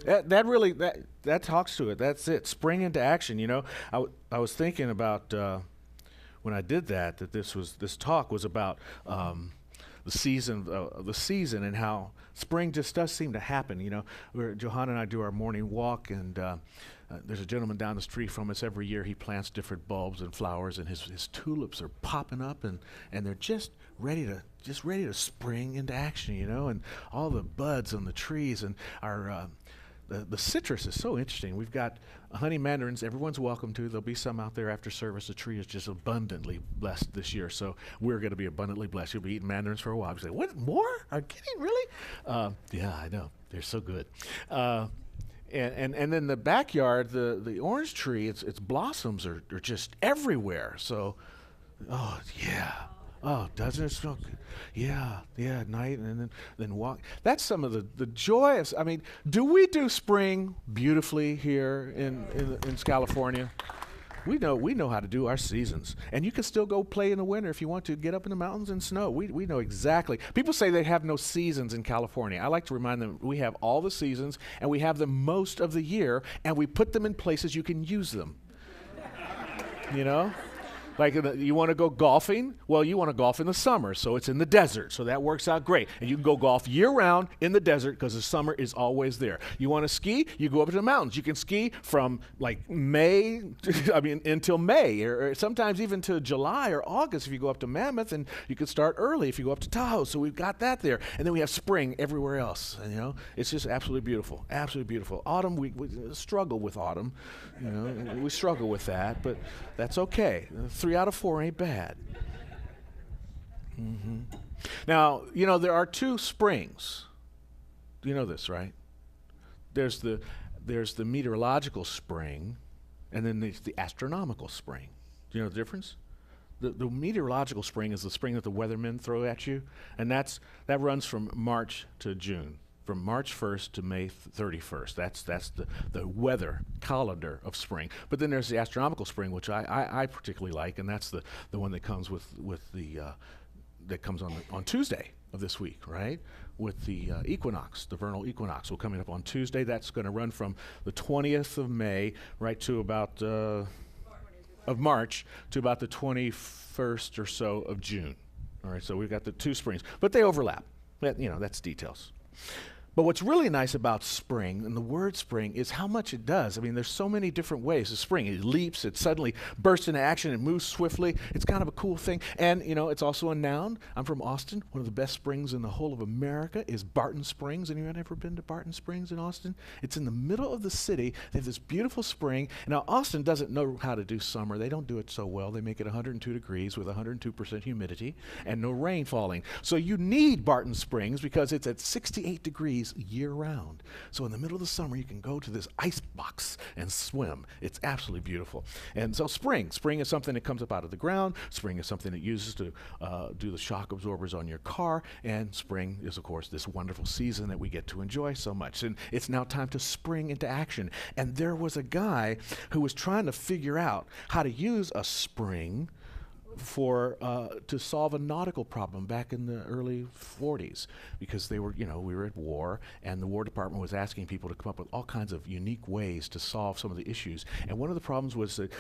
That really that talks to it. That's it. Spring into action. I was thinking about when I did that this talk was about the season and how spring just does seem to happen. Where Johanna and I do our morning walk, and there's a gentleman down the street from us. Every year he plants different bulbs and flowers, and his tulips are popping up, and they're just ready to spring into action. And all the buds on the trees, and our the citrus is so interesting. We've got honey mandarins. Everyone's welcome to. There'll be some out there after service. The tree is just abundantly blessed this year, so we're going to be abundantly blessed. You'll be eating mandarins for a while. You say, "What more? Are you kidding? Really?" Yeah, I know. They're so good. And then the backyard, the orange tree, its blossoms are just everywhere. So, oh yeah. Oh, doesn't it smell good? Yeah, at night, and then walk. That's some of the joy of, do we do spring beautifully here in California? We know how to do our seasons. And you can still go play in the winter if you want to, get up in the mountains and snow. We know exactly. People say they have no seasons in California. I like to remind them we have all the seasons, and we have them most of the year, and we put them in places you can use them. Like you want to go golfing? Well, you want to golf in the summer, so it's in the desert, so that works out great. And you can go golf year-round in the desert because the summer is always there. You want to ski? You go up to the mountains. You can ski from like May, until May, or sometimes even to July or August if you go up to Mammoth, and you can start early if you go up to Tahoe. So we've got that there. And then we have spring everywhere else, and it's just absolutely beautiful, absolutely beautiful. Autumn, we struggle with autumn, we struggle with that, but that's okay. 3 out of 4 ain't bad. Mm-hmm. Now, there are 2 springs. You know this, right? There's the meteorological spring, and then there's the astronomical spring. Do you know the difference? The meteorological spring is the spring that the weathermen throw at you, and that runs from March to June. From March 1st to May 31st. That's the weather calendar of spring. But then there's the astronomical spring, which I particularly like, and that's the one that comes with the that comes on Tuesday of this week, right? With the equinox, the vernal equinox, will coming up on Tuesday. That's going to run from the 20th of May right to about of March to about the 21st or so of June. All right, so we've got the 2 springs, but they overlap. That's details. But what's really nice about spring, and the word spring, is how much it does. There's so many different ways of spring. It leaps, it suddenly bursts into action, it moves swiftly. It's kind of a cool thing. And, it's also a noun. I'm from Austin. One of the best springs in the whole of America is Barton Springs. Anyone ever been to Barton Springs in Austin? It's in the middle of the city. They have this beautiful spring. Now, Austin doesn't know how to do summer. They don't do it so well. They make it 102 degrees with 102% humidity and no rain falling. So you need Barton Springs because it's at 68 degrees year-round. So in the middle of the summer, you can go to this ice box and swim. It's absolutely beautiful. And so spring is something that comes up out of the ground. Spring is something that uses to do the shock absorbers on your car. And spring is, of course, this wonderful season that we get to enjoy so much. And it's now time to spring into action. And there was a guy who was trying to figure out how to use a spring to solve a nautical problem back in the early 40s, because we were at war, and the War Department was asking people to come up with all kinds of unique ways to solve some of the issues. And one of the problems was that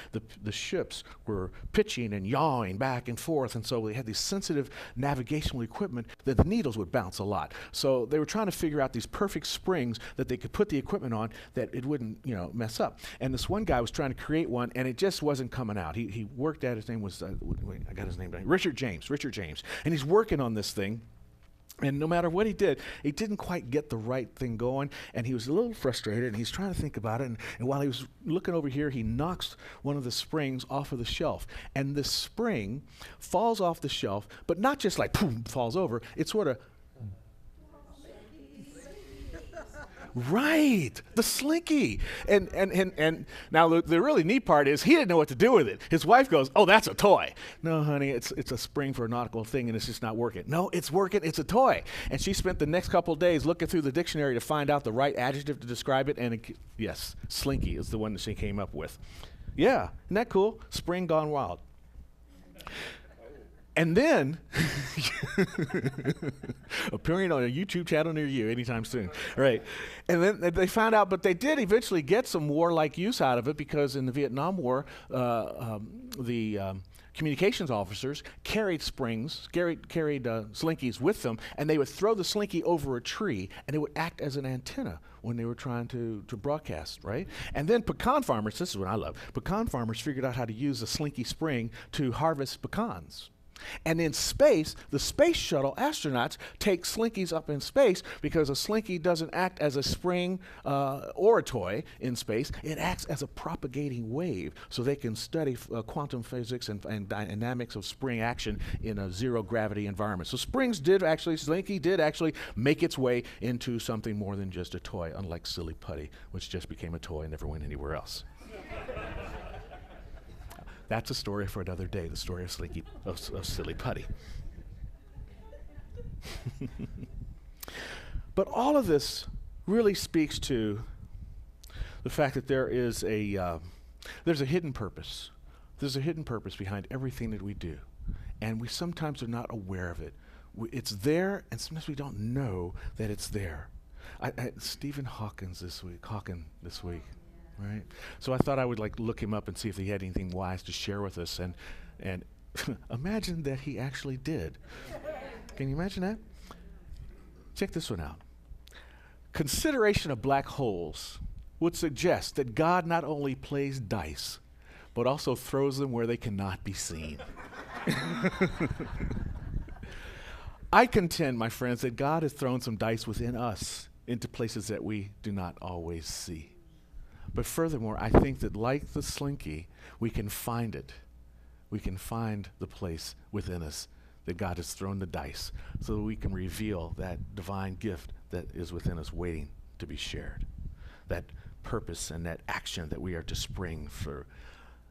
the ships were pitching and yawing back and forth, and so they had these sensitive navigational equipment that the needles would bounce a lot. So they were trying to figure out these perfect springs that they could put the equipment on that it wouldn't mess up. And this one guy was trying to create one, and it just wasn't coming out. He worked at, his name was I got his name down. Richard James. And he's working on this thing. And no matter what he did, he didn't quite get the right thing going. And he was a little frustrated, and he's trying to think about it. And while he was looking over here, he knocks one of the springs off of the shelf. And the spring falls off the shelf, but not just like, boom, falls over. It sort of Right, the slinky. And now the really neat part is he didn't know what to do with it. His wife goes, "Oh, that's a toy." "No, honey, it's a spring for a nautical thing, and it's just not working." "No, it's working. It's a toy." And she spent the next couple of days looking through the dictionary to find out the right adjective to describe it. And yes, slinky is the one that she came up with. Yeah, isn't that cool? Spring gone wild. And then, appearing on a YouTube channel near you anytime soon, right? And then they found out, but they did eventually get some warlike use out of it, because in the Vietnam War, the communications officers carried slinkies with them, and they would throw the slinky over a tree, and it would act as an antenna when they were trying to broadcast, right? And then pecan farmers, this is what I love, pecan farmers figured out how to use a slinky spring to harvest pecans. And in space, the space shuttle astronauts take slinkies up in space, because a slinky doesn't act as a spring or a toy in space. It acts as a propagating wave, so they can study quantum physics and dynamics of spring action in a zero gravity environment. So slinky did actually make its way into something more than just a toy, unlike Silly Putty, which just became a toy and never went anywhere else. That's a story for another day, the story of Silly Putty. But all of this really speaks to the fact that there's a hidden purpose. There's a hidden purpose behind everything that we do, and we sometimes are not aware of it. It's there, and sometimes we don't know that it's there. Stephen Hawking this week. Right, so I thought I would look him up and see if he had anything wise to share with us, and imagine that he actually did. Can you imagine that? Check this one out. Consideration of black holes would suggest that God not only plays dice, but also throws them where they cannot be seen. I contend, my friends, that God has thrown some dice within us into places that we do not always see. But furthermore, I think that like the slinky, we can find it. We can find the place within us that God has thrown the dice, so that we can reveal that divine gift that is within us waiting to be shared. That purpose and that action that we are to spring for.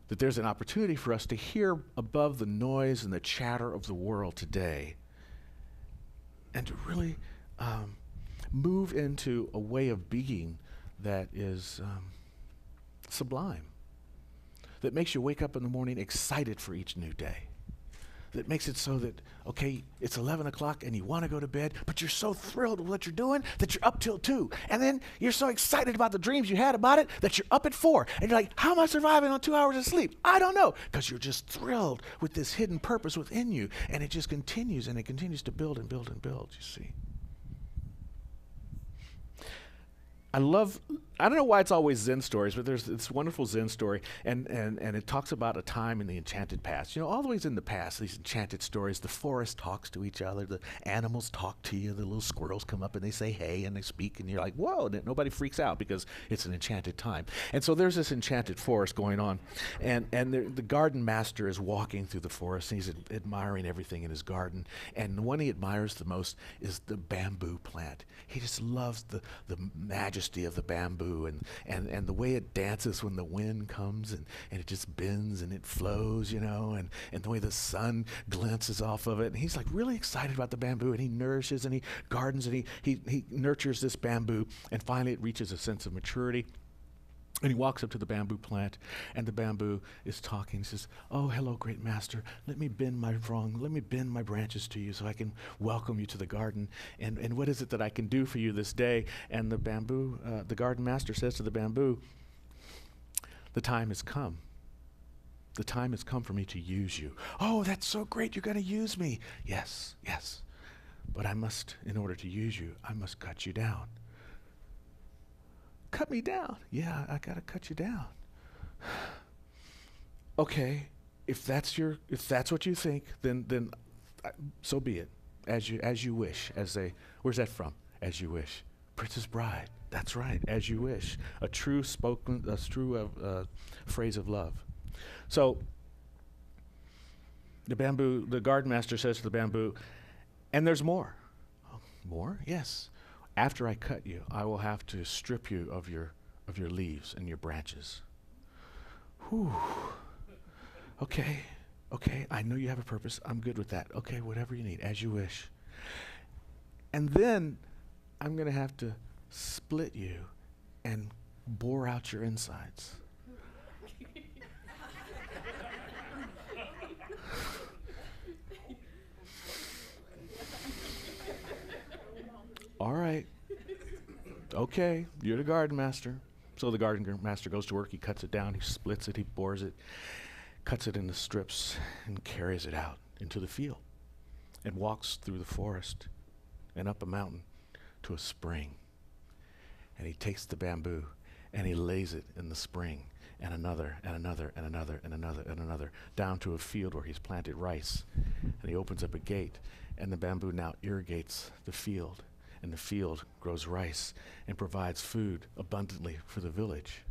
That there's an opportunity for us to hear above the noise and the chatter of the world today, and to really move into a way of being that is sublime, that makes you wake up in the morning excited for each new day, that makes it so that, okay, it's 11 o'clock and you want to go to bed, but you're so thrilled with what you're doing that you're up till 2. And then you're so excited about the dreams you had about it that you're up at 4. And you're like, how am I surviving on 2 hours of sleep? I don't know, because you're just thrilled with this hidden purpose within you. And it just continues, and it continues to build and build and build, you see. I don't know why it's always Zen stories, but there's this wonderful Zen story, and it talks about a time in the enchanted past. You know, all the ways in the past, these enchanted stories, the forest talks to each other, the animals talk to you, the little squirrels come up and they say hey, and they speak, and you're like, whoa, and nobody freaks out because it's an enchanted time. And so there's this enchanted forest going on, and the garden master is walking through the forest, and he's admiring everything in his garden, and the one he admires the most is the bamboo plant. He just loves the majesty of the bamboo, and the way it dances when the wind comes, and it just bends and it flows, you know, and the way the sun glances off of it. And he's like really excited about the bamboo, and he nourishes and he gardens and he nurtures this bamboo, and finally it reaches a sense of maturity. And he walks up to the bamboo plant, and the bamboo is talking. He says, oh, hello, great master. Let me bend my branches to you so I can welcome you to the garden. And what is it that I can do for you this day? And the garden master says to the bamboo, the time has come. The time has come for me to use you. Oh, that's so great. You're going to use me. Yes. But in order to use you, I must cut you down. Cut me down. Yeah, I gotta cut you down. Okay, if that's what you think, then so be it. As you wish. Where's that from? As you wish. Princess Bride. That's right. As you wish. A true phrase of love. So the garden master says to the bamboo, and there's more. Oh, more? Yes. After I cut you, I will have to strip you of your leaves and your branches. Whew. Okay, I know you have a purpose. I'm good with that. Okay, whatever you need, as you wish. And then I'm going to have to split you and bore out your insides. Okay, you're the garden master. So the garden master goes to work. He cuts it down. He splits it. He bores it, cuts it into strips, and carries it out into the field and walks through the forest and up a mountain to a spring. And he takes the bamboo and he lays it in the spring, and another, and another, and another, and another, and another, down to a field where he's planted rice. And he opens up a gate, and the bamboo now irrigates the field, and the field grows rice and provides food abundantly for the village.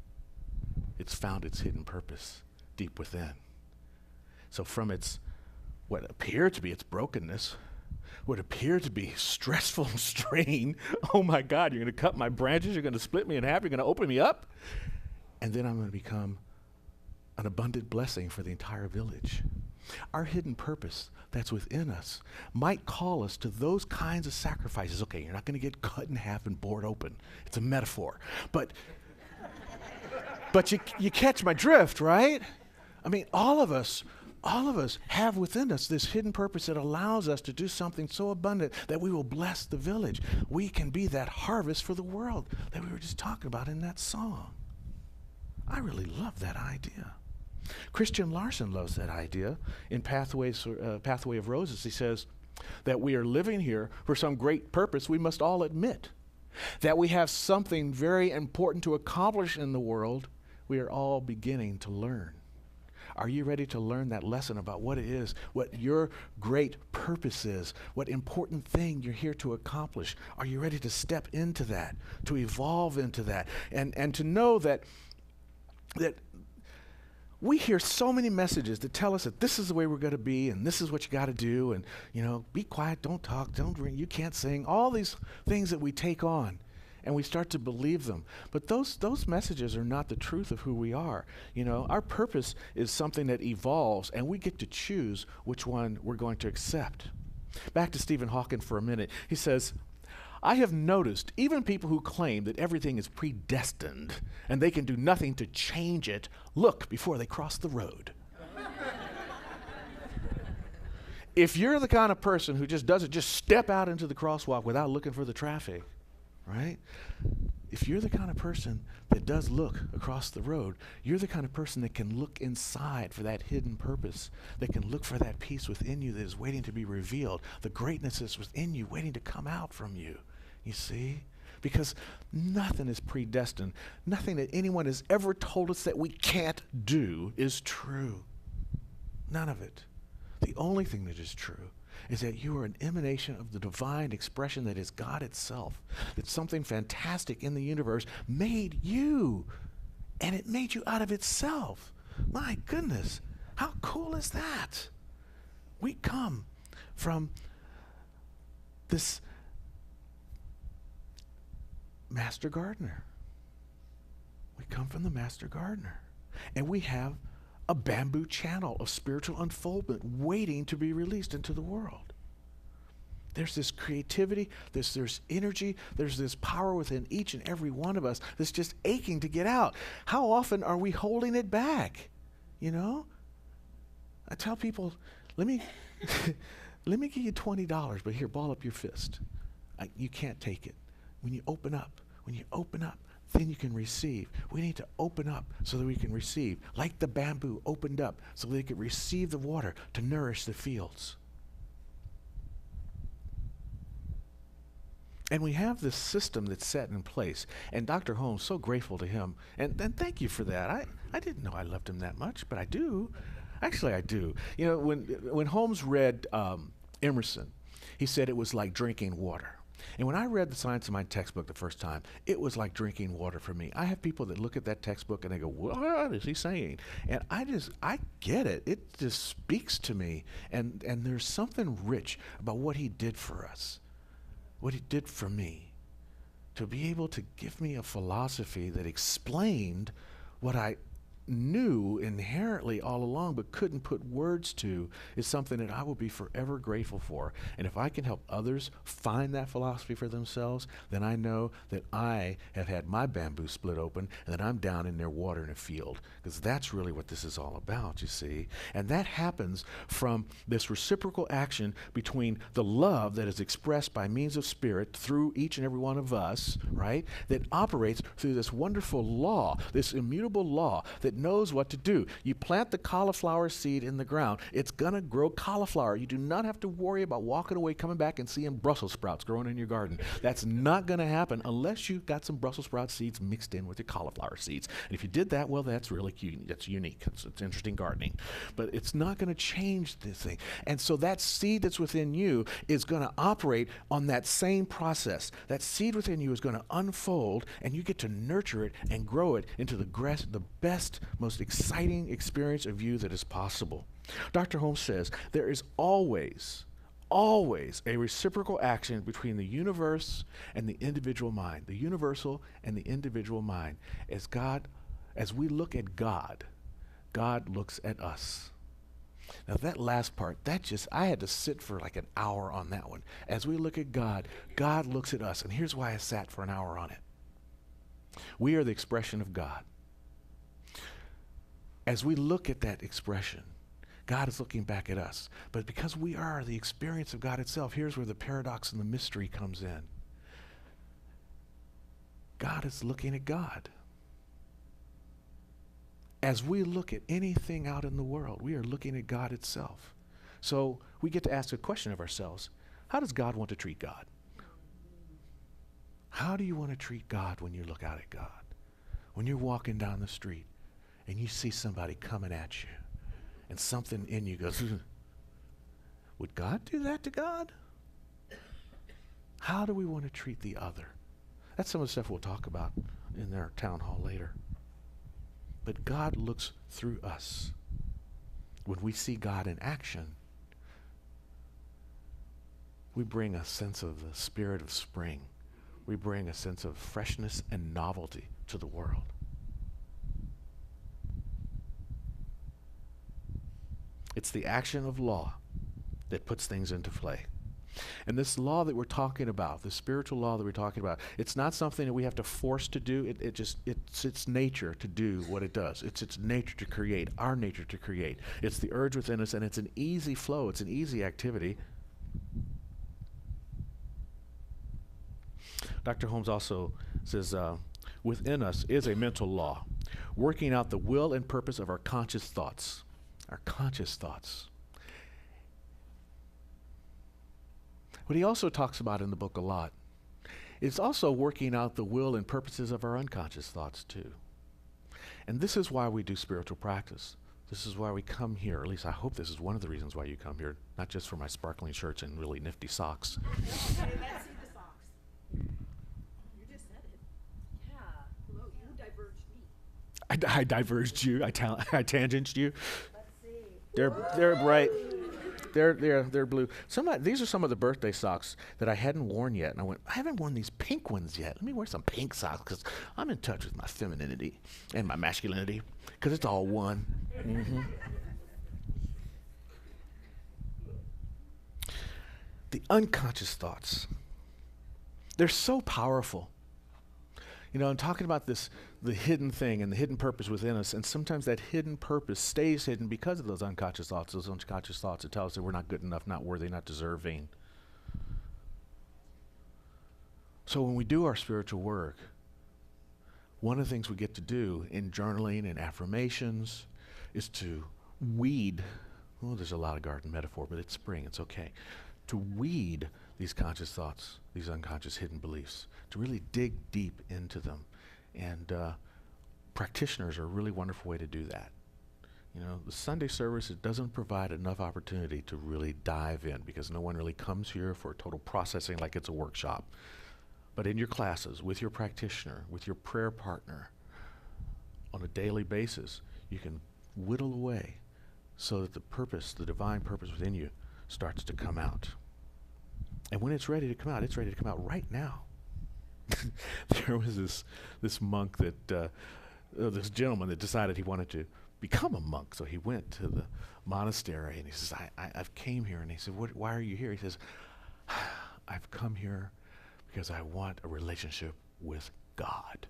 It's found its hidden purpose deep within. So from its, what appeared to be its brokenness, what appeared to be stressful and strain, oh my God, you're going to cut my branches, you're going to split me in half, you're going to open me up, and then I'm going to become an abundant blessing for the entire village. Our hidden purpose that's within us might call us to those kinds of sacrifices. Okay, you're not going to get cut in half and bored open. It's a metaphor. But you catch my drift, right? I mean, all of us have within us this hidden purpose that allows us to do something so abundant that we will bless the village. We can be that harvest for the world that we were just talking about in that song. I really love that idea. Christian Larson loves that idea. In Pathway of Roses, he says that we are living here for some great purpose. We must all admit that we have something very important to accomplish in the world. We are all beginning to learn. Are you ready to learn that lesson about what it is, what your great purpose is, what important thing you're here to accomplish? Are you ready to step into that, to evolve into that, and to know that we hear so many messages that tell us that this is the way we're going to be, and this is what you got to do, and be quiet, don't talk, don't drink, you can't sing, all these things that we take on. And we start to believe them. But those messages are not the truth of who we are. Our purpose is something that evolves, and we get to choose which one we're going to accept. Back to Stephen Hawking for a minute. He says, I have noticed even people who claim that everything is predestined and they can do nothing to change it, look before they cross the road. If you're the kind of person who doesn't step out into the crosswalk without looking for the traffic, right? If you're the kind of person that does look across the road, you're the kind of person that can look inside for that hidden purpose, that can look for that peace within you that is waiting to be revealed. The greatness is within you, waiting to come out from you. You see? Because nothing is predestined. Nothing that anyone has ever told us that we can't do is true. None of it. The only thing that is true is that you are an emanation of the divine expression that is God itself. That something fantastic in the universe made you, and it made you out of itself. My goodness, how cool is that? We come from this master gardener. We come from the master gardener, and we have a bamboo channel of spiritual unfoldment waiting to be released into the world. There's this creativity, there's energy, there's this power within each and every one of us that's just aching to get out. How often are we holding it back? I tell people, let me give you $20, but here, ball up your fist. You can't take it. When you open up, then you can receive. We need to open up so that we can receive, like the bamboo opened up so they could receive the water to nourish the fields. And we have this system that's set in place. And Dr. Holmes, so grateful to him. And thank you for that. I didn't know I loved him that much, but I do. Actually, I do. When Holmes read Emerson, he said it was like drinking water. And when I read The Science of Mind textbook the first time, it was like drinking water for me. I have people that look at that textbook and they go, what is he saying? And I get it. It just speaks to me. And there's something rich about what he did for us, what he did for me, to be able to give me a philosophy that explained what I knew inherently all along but couldn't put words to is something that I will be forever grateful for. And if I can help others find that philosophy for themselves, then I know that I have had my bamboo split open and that I'm down in their water in a field, because that's really what this is all about, you see. And that happens from this reciprocal action between the love that is expressed by means of spirit through each and every one of us, right, that operates through this wonderful law, this immutable law that knows what to do. You plant the cauliflower seed in the ground, it's going to grow cauliflower. You do not have to worry about walking away, coming back, and seeing Brussels sprouts growing in your garden. That's not going to happen unless you've got some Brussels sprout seeds mixed in with your cauliflower seeds. And if you did that, well, that's really cute. That's unique. It's interesting gardening. But it's not going to change this thing. And so that seed that's within you is going to operate on that same process. That seed within you is going to unfold, and you get to nurture it and grow it into the best, most exciting experience of you that is possible. Dr. Holmes says there is always a reciprocal action between the universe and the individual mind, the universal and the individual mind. As we look at God, God looks at us. Now that last part, I had to sit for like an hour on that one. As we look at God, God looks at us. And here's why I sat for an hour on it. We are the expression of God. As we look at that expression, God is looking back at us. But because we are the experience of God itself, here's where the paradox and the mystery comes in. God is looking at God. As we look at anything out in the world, we are looking at God itself. So we get to ask a question of ourselves. How does God want to treat God? How do you want to treat God when you look out at God? When you're walking down the street and you see somebody coming at you and something in you goes, would God do that to God? How do we want to treat the other? That's some of the stuff we'll talk about in our town hall later. But God looks through us. When we see God in action, we bring a sense of the spirit of spring. We bring a sense of freshness and novelty to the world. It's the action of law that puts things into play. And this law that we're talking about, the spiritual law that we're talking about, it's not something that we have to force to do. It's its nature to do what it does. It's its nature to create, our nature to create. It's the urge within us, and it's an easy flow. It's an easy activity. Dr. Holmes also says, within us is a mental law, working out the will and purpose of our conscious thoughts. Our conscious thoughts. What he also talks about in the book a lot is also working out the will and purposes of our unconscious thoughts too. And this is why we do spiritual practice. This is why we come here. At least I hope this is one of the reasons why you come here, not just for my sparkling shirts and really nifty socks. Okay, let's see the socks. You just said it. Yeah. Well, you diverged me. I diverged you. I tangented you. Let's see. They're bright. They're blue. These are some of the birthday socks that I hadn't worn yet. And I went, I haven't worn these pink ones yet. Let me wear some pink socks because I'm in touch with my femininity and my masculinity because it's all one. Mm-hmm. The unconscious thoughts. They're so powerful. You know, I'm talking about the hidden thing and the hidden purpose within us, and sometimes that hidden purpose stays hidden because of those unconscious thoughts that tell us that we're not good enough, not worthy, not deserving. So when we do our spiritual work, one of the things we get to do in journaling and affirmations is to weed, well, there's a lot of garden metaphor, but it's spring, it's okay, to weed these conscious thoughts, these unconscious hidden beliefs, to really dig deep into them. And practitioners are a really wonderful way to do that. You know, the Sunday service, it doesn't provide enough opportunity to really dive in because no one really comes here for total processing like it's a workshop. But in your classes, with your practitioner, with your prayer partner, on a daily basis, you can whittle away so that the purpose, the divine purpose within you starts to come out. And when it's ready to come out, it's ready to come out right now. There was this monk that this gentleman that decided he wanted to become a monk. So he went to the monastery and he says, I've came here. And he said, why are you here? He says, I've come here because I want a relationship with God.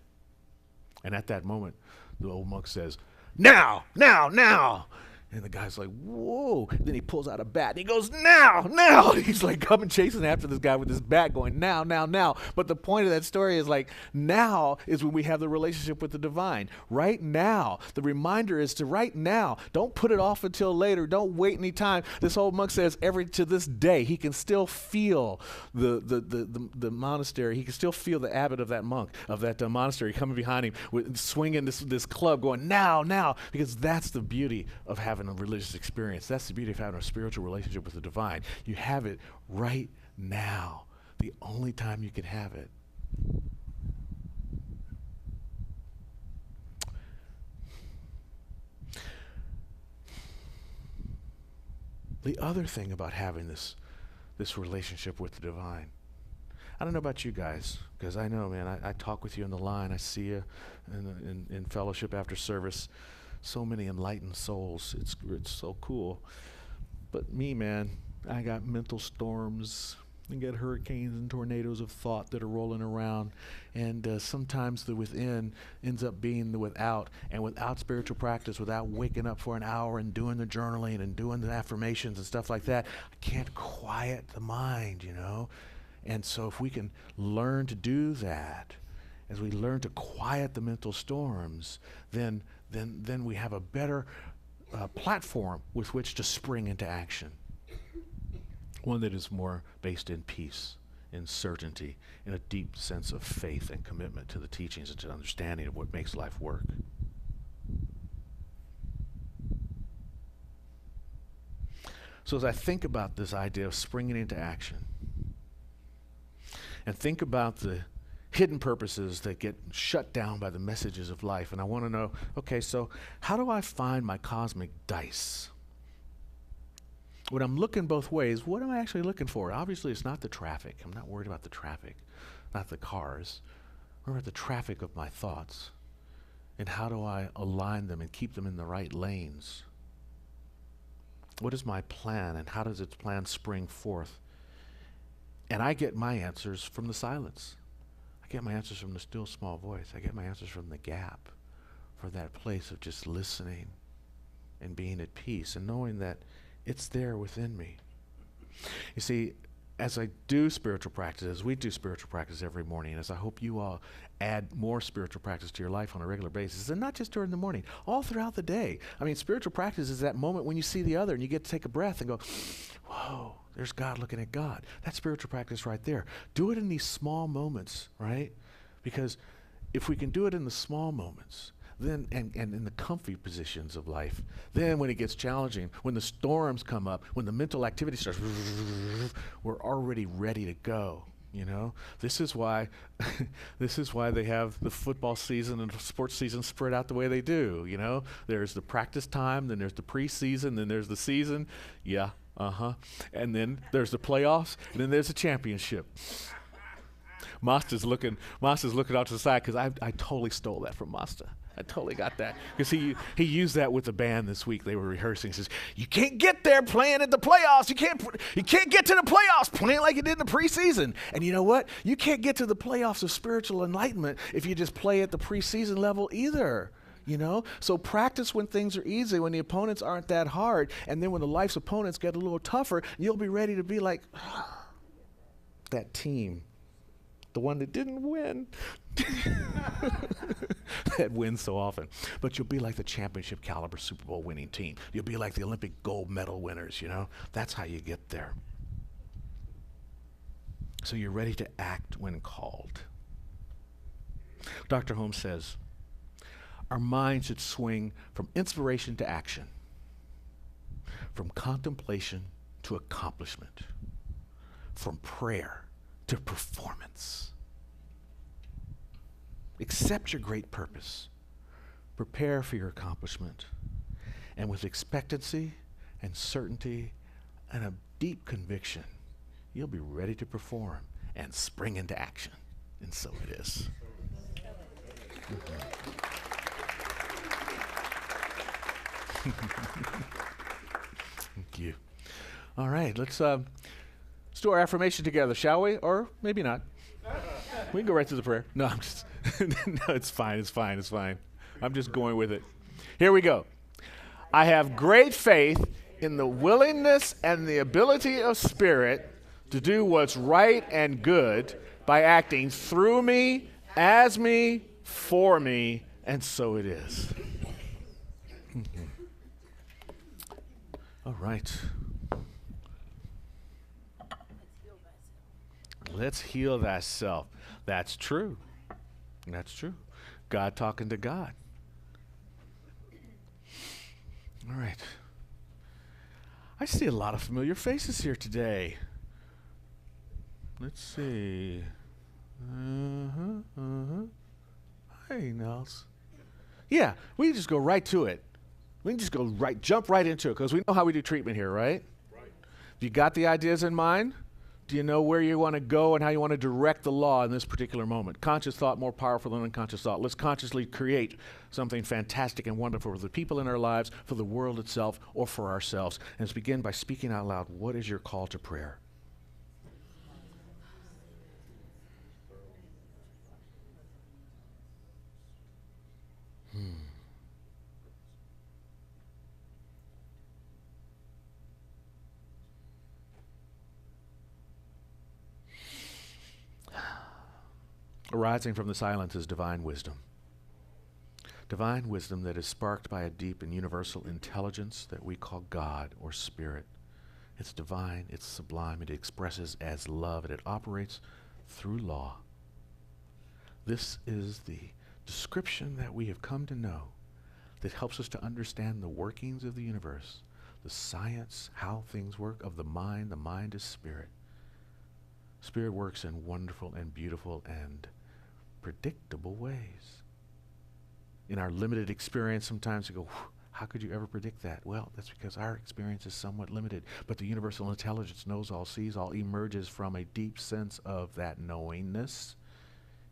And at that moment, the old monk says, now, now, now. And the guy's like, whoa. Then he pulls out a bat and he goes, now, now. He's like coming chasing after this guy with his bat going, now, now, now. But the point of that story is like, now is when we have the relationship with the divine. Right now. The reminder is to right now. Don't put it off until later. Don't wait any time. This old monk says to this day, he can still feel the monastery. He can still feel the abbot of that monk, of that monastery coming behind him, swinging this club going, now, now. Because that's the beauty of having a religious experience. That's the beauty of having a spiritual relationship with the divine. You have it right now, the only time you can have it. The other thing about having this relationship with the divine, I don't know about you guys, because I know, man, I talk with you on the line. I see you in fellowship after service. So many enlightened souls. It's so cool. But me, man, I got mental storms. I got hurricanes and tornadoes of thought that are rolling around. And sometimes the within ends up being the without. And without spiritual practice, without waking up for an hour and doing the journaling and doing the affirmations and stuff like that, I can't quiet the mind, you know. And so if we can learn to do that, as we learn to quiet the mental storms, then we have a better platform with which to spring into action. One that is more based in peace, in certainty, in a deep sense of faith and commitment to the teachings and to understanding of what makes life work. So as I think about this idea of springing into action, and think about the hidden purposes that get shut down by the messages of life. And I want to know, okay, so how do I find my cosmic dice? When I'm looking both ways, what am I actually looking for? Obviously, it's not the traffic. I'm not worried about the traffic, not the cars. I'm worried about the traffic of my thoughts. And how do I align them and keep them in the right lanes? What is my plan, and how does its plan spring forth? And I get my answers from the silence. I get my answers from the still small voice. I get my answers from the gap, from that place of just listening and being at peace and knowing that it's there within me. You see, as I do spiritual practices, we do spiritual practice every morning, as I hope you all add more spiritual practice to your life on a regular basis, and not just during the morning, all throughout the day. I mean, spiritual practice is that moment when you see the other and you get to take a breath and go, whoa, there's God looking at God. That's spiritual practice right there. Do it in these small moments, right? Because if we can do it in the small moments, then and in the comfy positions of life, then when it gets challenging, when the storms come up, when the mental activity starts, we're already ready to go. You know, this is why they have the football season and the sports season spread out the way they do. You know, there's the practice time, then there's the preseason, then there's the season. Yeah, and then there's the playoffs, and then there's the championship. Master's looking out to the side because I totally stole that from Master. I totally got that because he used that with the band this week. They were rehearsing. He says, "You can't get there playing at the playoffs. You can't get to the playoffs playing like you did in the preseason." And you know what? You can't get to the playoffs of spiritual enlightenment if you just play at the preseason level either. You know, so practice when things are easy, when the opponents aren't that hard, and then when the life's opponents get a little tougher, you'll be ready to be like that team. The one that didn't win. That wins so often. But you'll be like the championship caliber Super Bowl winning team. You'll be like the Olympic gold medal winners, you know. That's how you get there. So you're ready to act when called. Dr. Holmes says, our mind should swing from inspiration to action, from contemplation to accomplishment, from prayer to performance. Accept your great purpose. Prepare for your accomplishment. And with expectancy and certainty and a deep conviction, you'll be ready to perform and spring into action. And so it is. Mm-hmm. Thank you. All right, let's do our affirmation together, shall we? Or maybe not. We can go right to the prayer. No, I'm just, no, it's fine, it's fine, it's fine. I'm just going with it. Here we go. I have great faith in the willingness and the ability of Spirit to do what's right and good by acting through me, as me, for me, and so it is. All right. Let's heal thyself. That's true. That's true. God talking to God. All right. I see a lot of familiar faces here today. Let's see. Hi, Nels. Yeah, we can just go right to it. We can just jump right into it because we know how we do treatment here, right? Right. Have you got the ideas in mind? Do you know where you want to go and how you want to direct the law in this particular moment? Conscious thought more powerful than unconscious thought. Let's consciously create something fantastic and wonderful for the people in our lives, for the world itself, or for ourselves. And let's begin by speaking out loud. What is your call to prayer? Arising from the silence is divine wisdom. Divine wisdom that is sparked by a deep and universal intelligence that we call God or Spirit. It's divine, it's sublime, it expresses as love, and it operates through law. This is the description that we have come to know that helps us to understand the workings of the universe, the science, how things work of the mind. The mind is spirit. Spirit works in wonderful and beautiful and predictable ways. In our limited experience, sometimes we go, how could you ever predict that? Well, that's because our experience is somewhat limited. But the universal intelligence knows all, sees all, emerges from a deep sense of that knowingness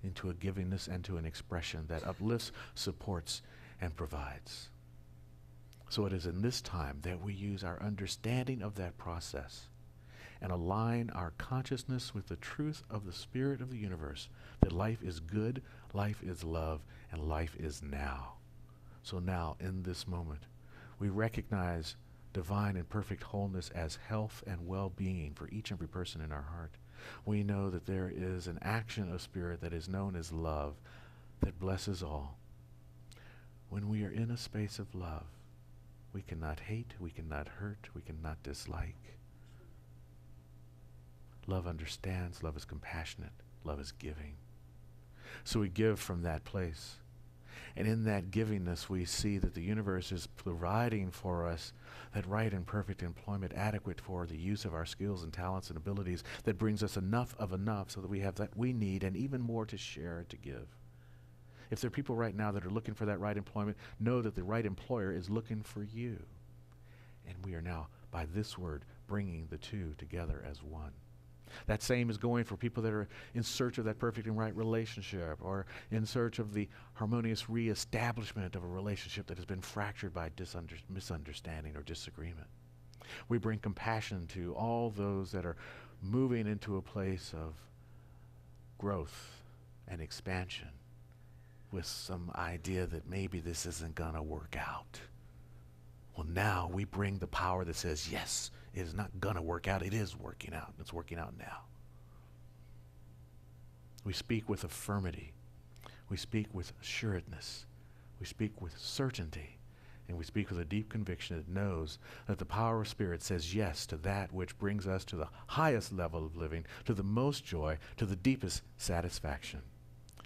into a givingness and to an expression that uplifts, supports, and provides. So it is in this time that we use our understanding of that process and align our consciousness with the truth of the spirit of the universe, that life is good, life is love, and life is now. So now, in this moment, we recognize divine and perfect wholeness as health and well-being for each and every person in our heart. We know that there is an action of spirit that is known as love that blesses all. When we are in a space of love, we cannot hate, we cannot hurt, we cannot dislike. Love understands, love is compassionate, love is giving. So we give from that place. And in that givingness, we see that the universe is providing for us that right and perfect employment adequate for the use of our skills and talents and abilities that brings us enough of enough so that we have that we need and even more to share and to give. If there are people right now that are looking for that right employment, know that the right employer is looking for you. And we are now, by this word, bringing the two together as one. That same is going for people that are in search of that perfect and right relationship, or in search of the harmonious reestablishment of a relationship that has been fractured by misunderstanding or disagreement. We bring compassion to all those that are moving into a place of growth and expansion with some idea that maybe this isn't going to work out. Well, now we bring the power that says, yes, it is not going to work out. It is working out. It's working out now. We speak with affirmity. We speak with assuredness. We speak with certainty. And we speak with a deep conviction that knows that the power of Spirit says yes to that which brings us to the highest level of living, to the most joy, to the deepest satisfaction.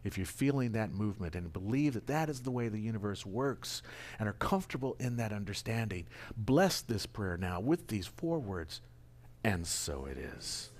If you're feeling that movement and believe that that is the way the universe works and are comfortable in that understanding, bless this prayer now with these 4 words, and so it is.